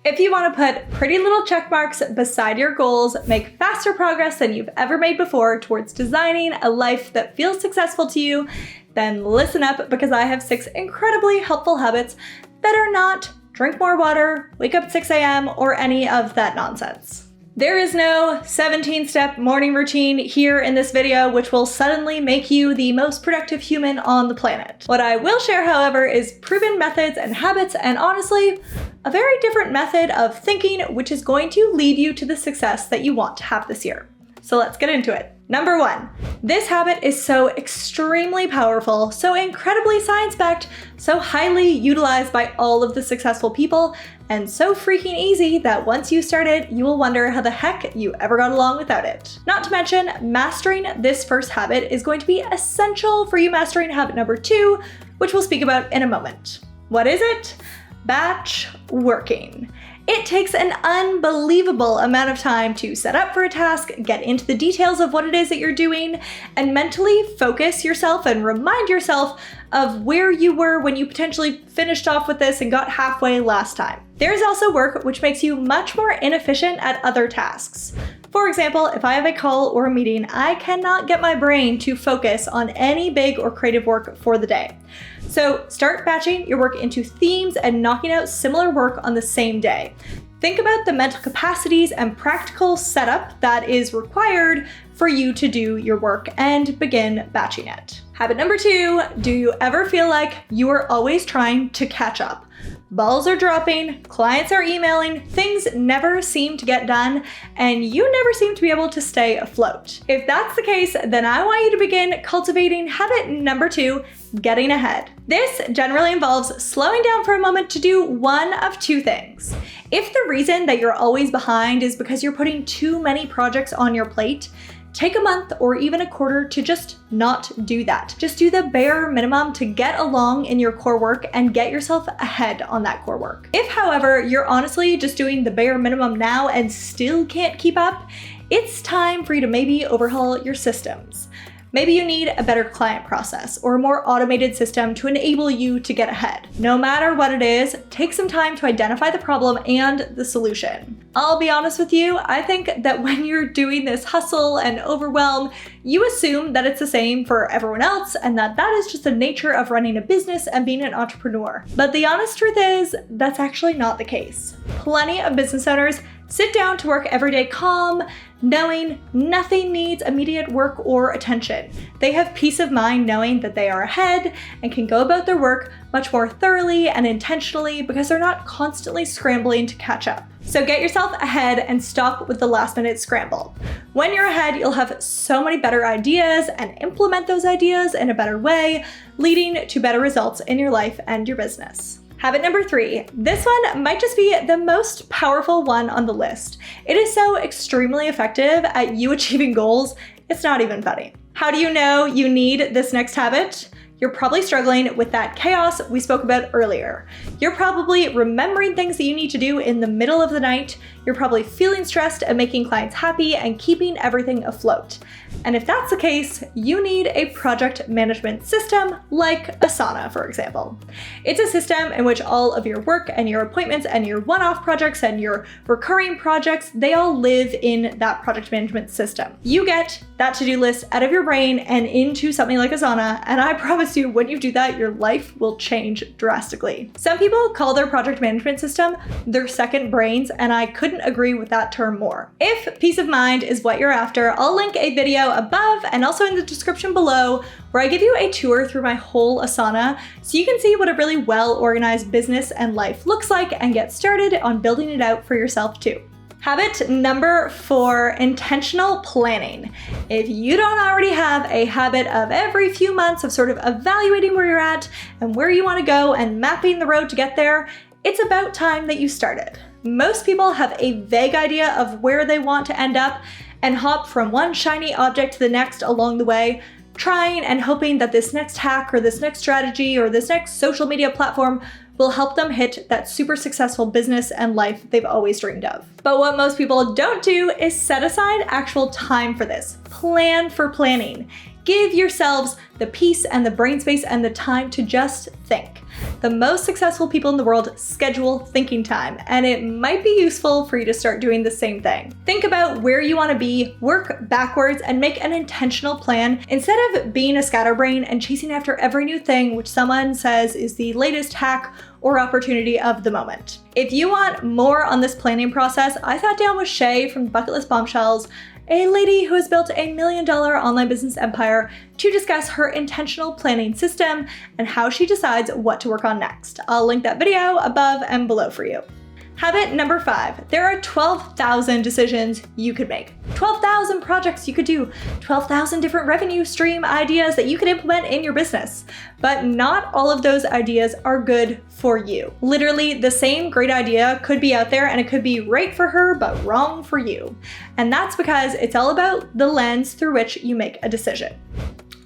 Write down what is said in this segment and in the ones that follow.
If you want to put pretty little check marks beside your goals, make faster progress than you've ever made before towards designing a life that feels successful to you, then listen up, because I have 6 incredibly helpful habits that are not drink more water, wake up at 6 a.m., or any of that nonsense. There is no 17-step morning routine here in this video which will suddenly make you the most productive human on the planet. What I will share, however, is proven methods and habits, and honestly, a very different method of thinking which is going to lead you to the success that you want to have this year. So let's get into it. Number 1, this habit is so extremely powerful, so incredibly science-backed, so highly utilized by all of the successful people, and so freaking easy that once you start it, you will wonder how the heck you ever got along without it. Not to mention, mastering this first habit is going to be essential for you mastering habit number 2, which we'll speak about in a moment. What is it? Batch working. It takes an unbelievable amount of time to set up for a task, get into the details of what it is that you're doing, and mentally focus yourself and remind yourself of where you were when you potentially finished off with this and got halfway last time. There's also work which makes you much more inefficient at other tasks. For example, if I have a call or a meeting, I cannot get my brain to focus on any big or creative work for the day. So start batching your work into themes and knocking out similar work on the same day. Think about the mental capacities and practical setup that is required for you to do your work and begin batching it. Habit number 2, do you ever feel like you are always trying to catch up? Balls are dropping, clients are emailing, things never seem to get done, and you never seem to be able to stay afloat. If that's the case, then I want you to begin cultivating habit number 2, getting ahead. This generally involves slowing down for a moment to do one of 2 things. If the reason that you're always behind is because you're putting too many projects on your plate, take a month or even a quarter to just not do that. Just do the bare minimum to get along in your core work and get yourself ahead on that core work. If, however, you're honestly just doing the bare minimum now and still can't keep up, it's time for you to maybe overhaul your systems. Maybe you need a better client process or a more automated system to enable you to get ahead. No matter what it is, take some time to identify the problem and the solution. I'll be honest with you, I think that when you're doing this hustle and overwhelm, you assume that it's the same for everyone else and that is just the nature of running a business and being an entrepreneur. But the honest truth is, that's actually not the case. Plenty of business owners sit down to work every day calm, knowing nothing needs immediate work or attention. They have peace of mind knowing that they are ahead and can go about their work much more thoroughly and intentionally because they're not constantly scrambling to catch up. So get yourself ahead and stop with the last minute scramble. When you're ahead, you'll have so many better ideas and implement those ideas in a better way, leading to better results in your life and your business. Habit number 3. This one might just be the most powerful one on the list. It is so extremely effective at you achieving goals, it's not even funny. How do you know you need this next habit? You're probably struggling with that chaos we spoke about earlier. You're probably remembering things that you need to do in the middle of the night. You're probably feeling stressed at making clients happy and keeping everything afloat. And if that's the case, you need a project management system like Asana, for example. It's a system in which all of your work and your appointments and your one-off projects and your recurring projects, they all live in that project management system. You get that to-do list out of your brain and into something like Asana, and I promise you, when you do that, your life will change drastically. Some people call their project management system their second brains, and I couldn't agree with that term more. If peace of mind is what you're after, I'll link a video above and also in the description below where I give you a tour through my whole Asana so you can see what a really well-organized business and life looks like and get started on building it out for yourself too. Habit number 4, intentional planning. If you don't already have a habit of every few months of sort of evaluating where you're at and where you want to go and mapping the road to get there, it's about time that you started. Most people have a vague idea of where they want to end up and hop from one shiny object to the next along the way, trying and hoping that this next hack or this next strategy or this next social media platform will help them hit that super successful business and life they've always dreamed of. But what most people don't do is set aside actual time for this. Plan for planning. Give yourselves the peace and the brain space and the time to just think. The most successful people in the world schedule thinking time, and it might be useful for you to start doing the same thing. Think about where you want to be, work backwards, and make an intentional plan instead of being a scatterbrain and chasing after every new thing which someone says is the latest hack or opportunity of the moment. If you want more on this planning process, I sat down with Shay from Bucket List Bombshells, a lady who has built $1 million online business empire, to discuss her intentional planning system and how she decides what to work on next. I'll link that video above and below for you. Habit number 5, there are 12,000 decisions you could make. 12,000 projects you could do, 12,000 different revenue stream ideas that you could implement in your business. But not all of those ideas are good for you. Literally, the same great idea could be out there and it could be right for her, but wrong for you. And that's because it's all about the lens through which you make a decision.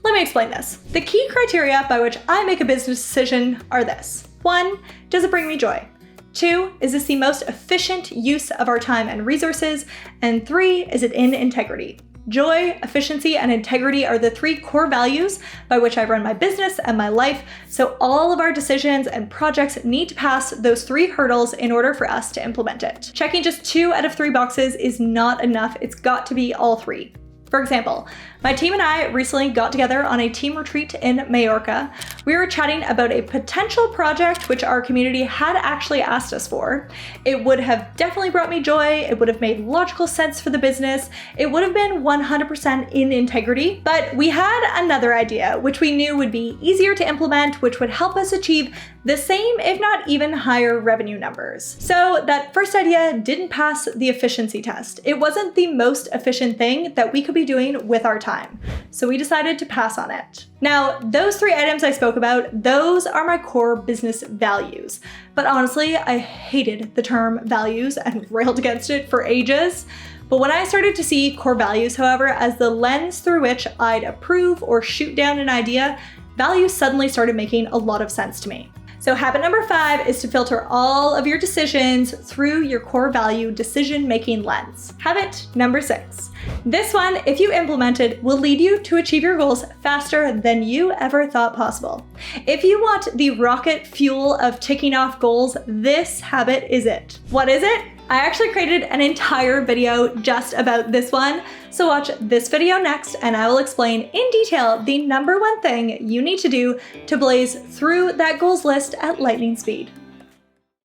Let me explain this. The key criteria by which I make a business decision are this. 1, does it bring me joy? 2, is this the most efficient use of our time and resources? And 3, is it in integrity? Joy, efficiency, and integrity are the 3 core values by which I run my business and my life, so all of our decisions and projects need to pass those 3 hurdles in order for us to implement it. Checking just 2 out of 3 boxes is not enough, it's got to be all 3. For example, my team and I recently got together on a team retreat in Majorca. We were chatting about a potential project which our community had actually asked us for. It would have definitely brought me joy, it would have made logical sense for the business, it would have been 100% in integrity, but we had another idea which we knew would be easier to implement, which would help us achieve the same, if not even higher revenue numbers. So that first idea didn't pass the efficiency test. It wasn't the most efficient thing that we could be doing with our time. So we decided to pass on it. Now, those 3 items I spoke about, those are my core business values. But honestly, I hated the term values and railed against it for ages. But when I started to see core values, however, as the lens through which I'd approve or shoot down an idea, values suddenly started making a lot of sense to me. So habit number 5 is to filter all of your decisions through your core value decision-making lens. Habit number 6. This one, if you implement it, will lead you to achieve your goals faster than you ever thought possible. If you want the rocket fuel of ticking off goals, this habit is it. What is it? I actually created an entire video just about this one, so watch this video next and I will explain in detail the number 1 thing you need to do to blaze through that goals list at lightning speed.